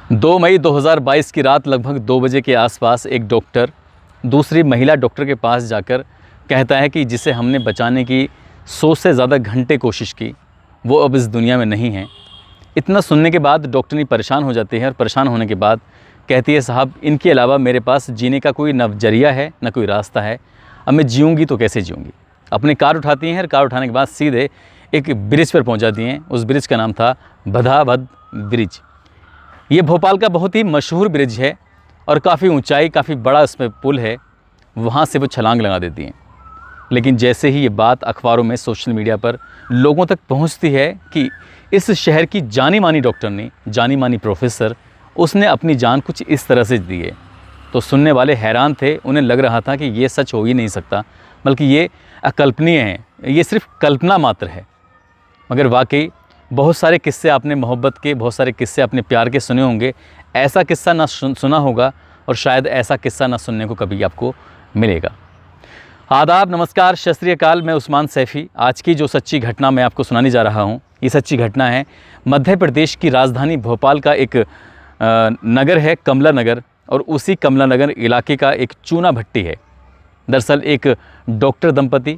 2 मई 2022 की रात लगभग 2 बजे के आसपास एक डॉक्टर दूसरी महिला डॉक्टर के पास जाकर कहता है कि जिसे हमने बचाने की 100 से ज़्यादा घंटे कोशिश की वो अब इस दुनिया में नहीं है। इतना सुनने के बाद डॉक्टरनी परेशान हो जाती है और परेशान होने के बाद कहती है, साहब इनके अलावा मेरे पास जीने का कोई न जरिया है न कोई रास्ता है। अब मैं जीऊँगी तो कैसे जीऊँगी। अपनी कार उठाती हैं और कार उठाने के बाद सीधे एक ब्रिज पर पहुँच जाती हैं। उस ब्रिज का नाम था बधावध ब्रिज। ये भोपाल का बहुत ही मशहूर ब्रिज है और काफ़ी ऊंचाई, काफ़ी बड़ा इसमें पुल है। वहाँ से वो छलांग लगा देती हैं। लेकिन जैसे ही ये बात अखबारों में, सोशल मीडिया पर लोगों तक पहुँचती है कि इस शहर की जानी मानी डॉक्टर ने, जानी मानी प्रोफेसर, उसने अपनी जान कुछ इस तरह से दी है, तो सुनने वाले हैरान थे। उन्हें लग रहा था कि ये सच हो ही नहीं सकता, बल्कि ये अकल्पनीय है, ये सिर्फ कल्पना मात्र है। मगर वाकई बहुत सारे किस्से आपने मोहब्बत के, बहुत सारे किस्से अपने प्यार के सुने होंगे। ऐसा किस्सा ना सुना होगा और शायद ऐसा किस्सा ना सुनने को कभी आपको मिलेगा। आदाब, नमस्कार, सत श्री अकाल। मैं उस्मान सैफ़ी। आज की जो सच्ची घटना मैं आपको सुनाने जा रहा हूँ, ये सच्ची घटना है मध्य प्रदेश की राजधानी भोपाल का एक नगर है, कमला नगर, और उसी कमला नगर इलाके का एक चूना भट्टी है। दरअसल एक डॉक्टर दंपति,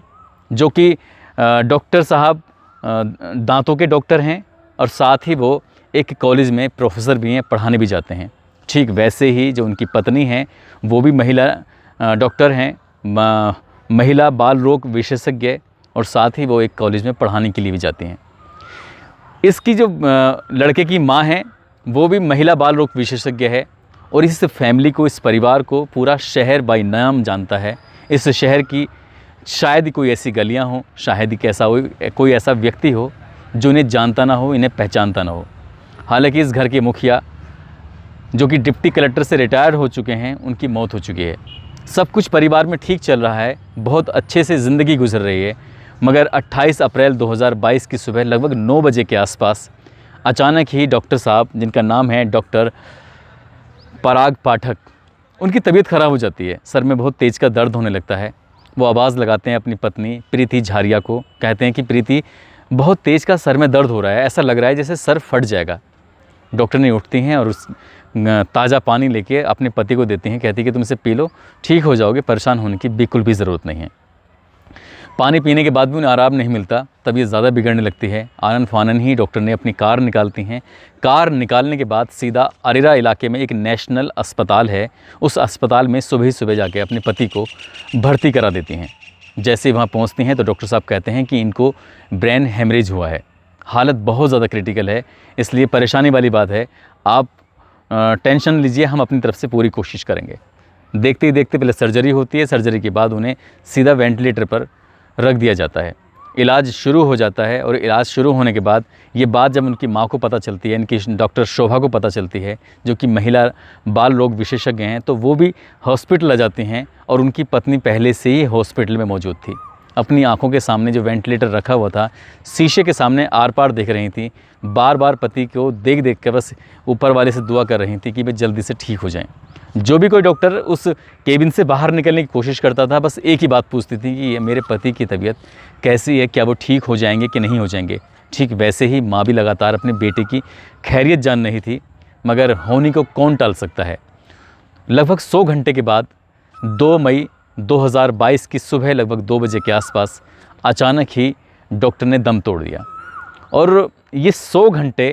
जो कि डॉक्टर साहब दांतों के डॉक्टर हैं और साथ ही वो एक कॉलेज में प्रोफेसर भी हैं, पढ़ाने भी जाते हैं। ठीक वैसे ही जो उनकी पत्नी हैं वो भी महिला डॉक्टर हैं, महिला बाल रोग विशेषज्ञ, और साथ ही वो एक कॉलेज में पढ़ाने के लिए भी जाती हैं। इसकी जो लड़के की माँ है वो भी महिला बाल रोग विशेषज्ञ है, और इस फैमिली को, इस परिवार को पूरा शहर बाई नाम जानता है। इस शहर की शायद कोई ऐसी गलियां हो, शायद कोई ऐसा व्यक्ति हो जो इन्हें जानता ना हो, इन्हें पहचानता ना हो। हालांकि इस घर के मुखिया, जो कि डिप्टी कलेक्टर से रिटायर हो चुके हैं, उनकी मौत हो चुकी है। सब कुछ परिवार में ठीक चल रहा है, बहुत अच्छे से ज़िंदगी गुजर रही है। मगर 28 अप्रैल 2022 की सुबह लगभग 9 बजे के आसपास अचानक ही डॉक्टर साहब, जिनका नाम है डॉक्टर पराग पाठक, उनकी तबीयत ख़राब हो जाती है। सर में बहुत तेज़ का दर्द होने लगता है। वो आवाज़ लगाते हैं अपनी पत्नी प्रीति झारिया को, कहते हैं कि प्रीति, बहुत तेज़ का सर में दर्द हो रहा है, ऐसा लग रहा है जैसे सर फट जाएगा। डॉक्टर ने उठती हैं और उस ताज़ा पानी लेके अपने पति को देती हैं, कहती है कि तुम इसे पी लो, ठीक हो जाओगे, परेशान होने की बिल्कुल भी ज़रूरत नहीं है। पानी पीने के बाद भी उन्हें आराम नहीं मिलता, तबीयत ज़्यादा बिगड़ने लगती है। आनन फानन ही डॉक्टर ने अपनी कार निकालती हैं। कार निकालने के बाद सीधा अरेरा इलाके में एक नेशनल अस्पताल है, उस अस्पताल में सुबह सुबह जाके अपने पति को भर्ती करा देती हैं। जैसे ही वहाँ पहुँचती हैं तो डॉक्टर साहब कहते हैं कि इनको ब्रेन हेमरेज हुआ है, हालत बहुत ज़्यादा क्रिटिकल है, इसलिए परेशानी वाली बात है, आप टेंशन लीजिए, हम अपनी तरफ से पूरी कोशिश करेंगे। देखते ही देखते पहले सर्जरी होती है, सर्जरी के बाद उन्हें सीधा वेंटिलेटर पर रख दिया जाता है। इलाज शुरू हो जाता है, और इलाज शुरू होने के बाद ये बात जब उनकी माँ को पता चलती है, इनकी डॉक्टर शोभा को पता चलती है, जो कि महिला बाल रोग विशेषज्ञ हैं, तो वो भी हॉस्पिटल आ जाती हैं। और उनकी पत्नी पहले से ही हॉस्पिटल में मौजूद थी। अपनी आंखों के सामने जो वेंटिलेटर रखा हुआ था, शीशे के सामने आर पार देख रही थी। बार बार पति को देख देख कर बस ऊपर वाले से दुआ कर रही थी कि वे जल्दी से ठीक हो जाएं। जो भी कोई डॉक्टर उस केबिन से बाहर निकलने की कोशिश करता था, बस एक ही बात पूछती थी कि ये मेरे पति की तबीयत कैसी है, क्या वो ठीक हो जाएंगे कि नहीं हो जाएंगे। ठीक वैसे ही माँ भी लगातार अपने बेटे की खैरियत जान रही थी, मगर होनी को कौन टाल सकता है। लगभग 100 घंटे के बाद 2 मई 2022 की सुबह लगभग 2 बजे के आसपास अचानक ही डॉक्टर ने दम तोड़ दिया। और ये 100 घंटे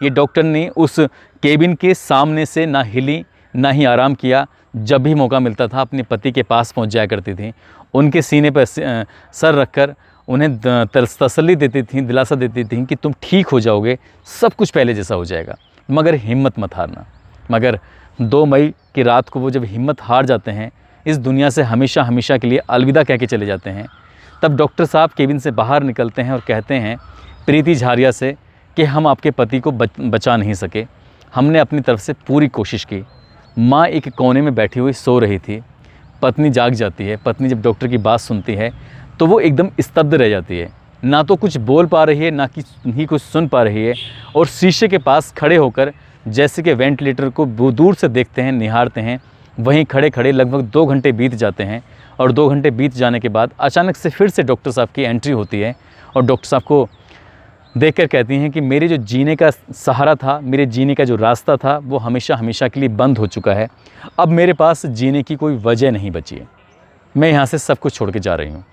ये डॉक्टर ने उस केबिन के सामने से ना हिली, ना ही आराम किया। जब भी मौका मिलता था अपने पति के पास पहुंच जाया करती थी, उनके सीने पर सर रखकर उन्हें तसल्ली देती थी, दिलासा देती थी कि तुम ठीक हो जाओगे, सब कुछ पहले जैसा हो जाएगा, मगर हिम्मत मत हारना। मगर 2 मई की रात को वो जब हिम्मत हार जाते हैं, इस दुनिया से हमेशा हमेशा के लिए अलविदा कह के चले जाते हैं, तब डॉक्टर साहब केबिन से बाहर निकलते हैं और कहते हैं प्रीति झारिया से कि हम आपके पति को बचा नहीं सके, हमने अपनी तरफ से पूरी कोशिश की। माँ एक कोने में बैठी हुई सो रही थी। पत्नी जाग जाती है। पत्नी जब डॉक्टर की बात सुनती है तो वो एकदम स्तब्ध रह जाती है, ना तो कुछ बोल पा रही है, ना कि ही कुछ सुन पा रही है। और शीशे के पास खड़े होकर जैसे कि वेंटिलेटर को दूर से देखते हैं, निहारते हैं, वहीं खड़े खड़े लगभग 2 घंटे बीत जाते हैं। और 2 घंटे बीत जाने के बाद अचानक से फिर से डॉक्टर साहब की एंट्री होती है, और डॉक्टर साहब को देखकर कहती हैं कि मेरे जो जीने का सहारा था, मेरे जीने का जो रास्ता था, वो हमेशा हमेशा के लिए बंद हो चुका है। अब मेरे पास जीने की कोई वजह नहीं बची है। मैं यहाँ से सब कुछ छोड़ के जा रही हूँ।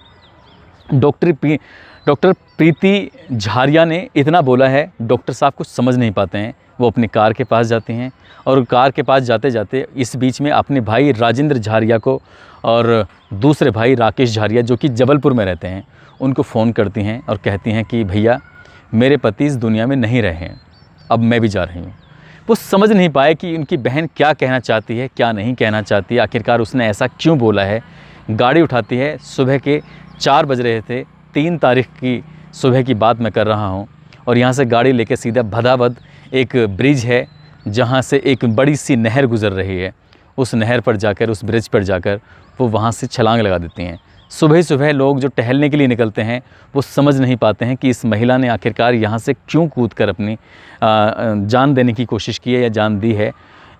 डॉक्टर प्रीति झारिया ने इतना बोला है। डॉक्टर साहब कुछ समझ नहीं पाते हैं। वो अपनी कार के पास जाती हैं और कार के पास जाते जाते इस बीच में अपने भाई राजेंद्र झारिया को और दूसरे भाई राकेश झारिया जो कि जबलपुर में रहते हैं, उनको फ़ोन करती हैं और कहती हैं कि भैया मेरे पति इस दुनिया में नहीं रहे हैं, अब मैं भी जा रही हूँ। वो समझ नहीं पाए कि उनकी बहन क्या कहना चाहती है, क्या नहीं कहना चाहती, आखिरकार उसने ऐसा क्यों बोला है। गाड़ी उठाती है। सुबह के 4 बज रहे थे। 3 तारीख की सुबह की बात मैं कर रहा हूँ। और यहाँ से गाड़ी लेके सीधा भदावद एक ब्रिज है जहाँ से एक बड़ी सी नहर गुज़र रही है। उस नहर पर जाकर, उस ब्रिज पर जाकर वो वहाँ से छलांग लगा देती हैं। सुबह सुबह लोग जो टहलने के लिए निकलते हैं वो समझ नहीं पाते हैं कि इस महिला ने आखिरकार यहाँ से क्यों कूदकर अपनी जान देने की कोशिश की है या जान दी है।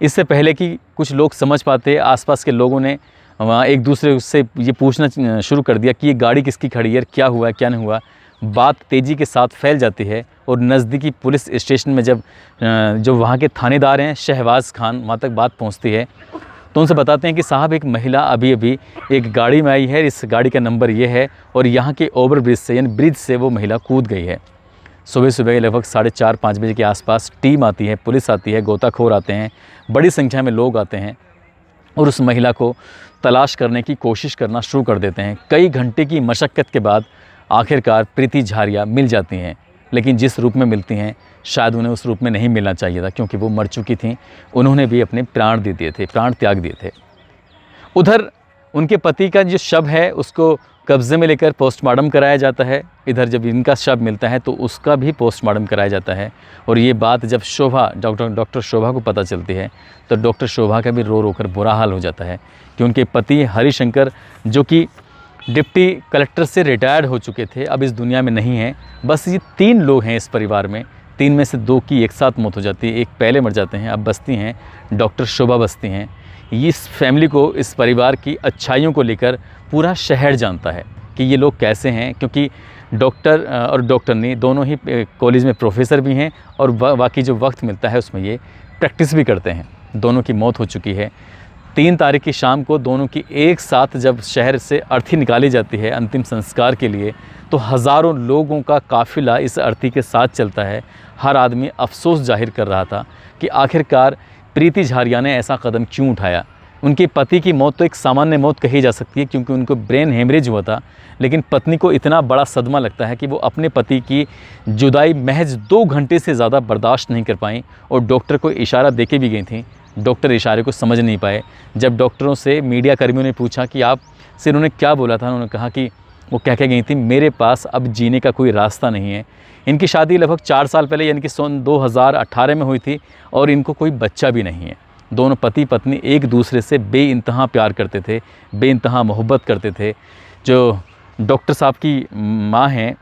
इससे पहले कि कुछ लोग समझ पाते, आसपास के लोगों ने वहाँ एक दूसरे से ये पूछना शुरू कर दिया कि ये गाड़ी किसकी खड़ी है, क्या हुआ है, क्या नहीं हुआ। बात तेज़ी के साथ फैल जाती है और नज़दीकी पुलिस स्टेशन में जब जो वहाँ के थानेदार हैं शहबाज खान, वहाँ तक बात पहुँचती है तो उनसे बताते हैं कि साहब एक महिला अभी अभी एक गाड़ी में आई है, इस गाड़ी का नंबर ये है और यहाँ के ओवर ब्रिज से यानी ब्रिज से वो महिला कूद गई है। सुबह सुबह लगभग 4:30-5 बजे के आसपास टीम आती है, पुलिस आती है, गोताखोर आते हैं, बड़ी संख्या में लोग आते हैं और उस महिला को तलाश करने की कोशिश करना शुरू कर देते हैं। कई घंटे की मशक्क़त के बाद आखिरकार प्रीति झारिया मिल जाती हैं, लेकिन जिस रूप में मिलती हैं शायद उन्हें उस रूप में नहीं मिलना चाहिए था, क्योंकि वो मर चुकी थीं। उन्होंने भी अपने प्राण दे दिए थे, प्राण त्याग दिए थे। उधर उनके पति का जो शव है उसको कब्ज़े में लेकर पोस्टमार्टम कराया जाता है। इधर जब इनका शव मिलता है तो उसका भी पोस्टमार्टम कराया जाता है। और ये बात जब डॉक्टर शोभा को पता चलती है तो डॉक्टर शोभा का भी रो रो कर बुरा हाल हो जाता है कि उनके पति हरिशंकर जो कि डिप्टी कलेक्टर से रिटायर्ड हो चुके थे, अब इस दुनिया में नहीं हैं। बस ये 3 लोग हैं इस परिवार में। 3 में से 2 की एक साथ मौत हो जाती है, एक पहले मर जाते हैं। अब बचती हैं डॉक्टर शोभा बचती हैं। इस फैमिली को, इस परिवार की अच्छाइयों को लेकर पूरा शहर जानता है कि ये लोग कैसे हैं, क्योंकि डॉक्टर और डॉक्टरनी दोनों ही कॉलेज में प्रोफेसर भी हैं और बाकी जो वक्त मिलता है उसमें ये प्रैक्टिस भी करते हैं। दोनों की मौत हो चुकी है। 3 तारीख की शाम को दोनों की एक साथ जब शहर से अर्थी निकाली जाती है अंतिम संस्कार के लिए, तो हज़ारों लोगों का काफ़िला इस अर्थी के साथ चलता है। हर आदमी अफसोस जाहिर कर रहा था कि आखिरकार प्रीति झारिया ने ऐसा कदम क्यों उठाया। उनके पति की मौत तो एक सामान्य मौत कही जा सकती है क्योंकि उनको ब्रेन हेमरेज हुआ था, लेकिन पत्नी को इतना बड़ा सदमा लगता है कि वो अपने पति की जुदाई महज 2 घंटे से ज़्यादा बर्दाश्त नहीं कर पाई और डॉक्टर को इशारा देके भी गई थी। डॉक्टर इशारे को समझ नहीं पाए। जब डॉक्टरों से मीडिया कर्मियों ने पूछा कि आप से उन्होंने क्या बोला था, उन्होंने कहा कि वो कह के गई थी, मेरे पास अब जीने का कोई रास्ता नहीं है। इनकी शादी लगभग 4 साल पहले यानी कि सन 2018 में हुई थी और इनको कोई बच्चा भी नहीं है। दोनों पति पत्नी एक दूसरे से बेइंतहा प्यार करते थे, बेइंतहा मोहब्बत करते थे। जो डॉक्टर साहब की माँ हैं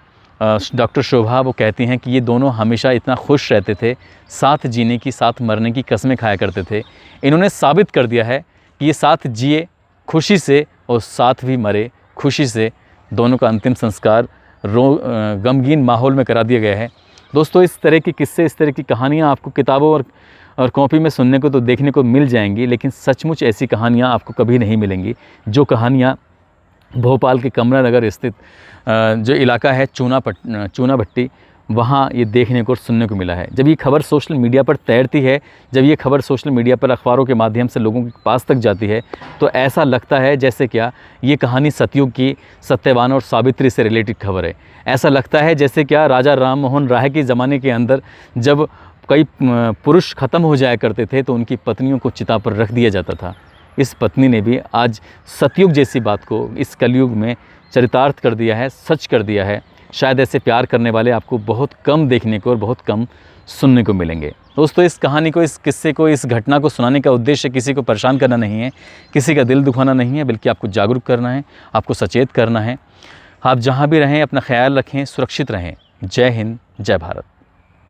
डॉक्टर शोभा, वो कहती हैं कि ये दोनों हमेशा इतना खुश रहते थे, साथ जीने की, साथ मरने की कसमें खाया करते थे। इन्होंने साबित कर दिया है कि ये साथ जिए खुशी से और साथ भी मरे खुशी से। दोनों का अंतिम संस्कार गमगीन माहौल में करा दिया गया है। दोस्तों, इस तरह के किस्से, इस तरह की कहानियाँ आपको किताबों और कॉपी में सुनने को तो देखने को मिल जाएंगी, लेकिन सचमुच ऐसी कहानियाँ आपको कभी नहीं मिलेंगी। जो कहानियाँ भोपाल के कमला नगर स्थित जो इलाका है चूना भट्टी, वहाँ ये देखने को और सुनने को मिला है। जब ये खबर सोशल मीडिया पर तैरती है, जब ये खबर सोशल मीडिया पर अखबारों के माध्यम से लोगों के पास तक जाती है, तो ऐसा लगता है जैसे क्या ये कहानी सतयुग की सत्यवान और सावित्री से रिलेटेड खबर है। ऐसा लगता है जैसे क्या राजा राम मोहन राय के ज़माने के अंदर जब कई पुरुष ख़त्म हो जाया करते थे तो उनकी पत्नियों को चिता पर रख दिया जाता था। इस पत्नी ने भी आज सतयुग जैसी बात को इस कलयुग में चरितार्थ कर दिया है, सच कर दिया है। शायद ऐसे प्यार करने वाले आपको बहुत कम देखने को और बहुत कम सुनने को मिलेंगे। दोस्तों, इस कहानी को, इस किस्से को, इस घटना को सुनाने का उद्देश्य किसी को परेशान करना नहीं है, किसी का दिल दुखाना नहीं है, बल्कि आपको जागरूक करना है, आपको सचेत करना है। आप जहाँ भी रहें अपना ख्याल रखें, सुरक्षित रहें। जय हिंद, जय भारत।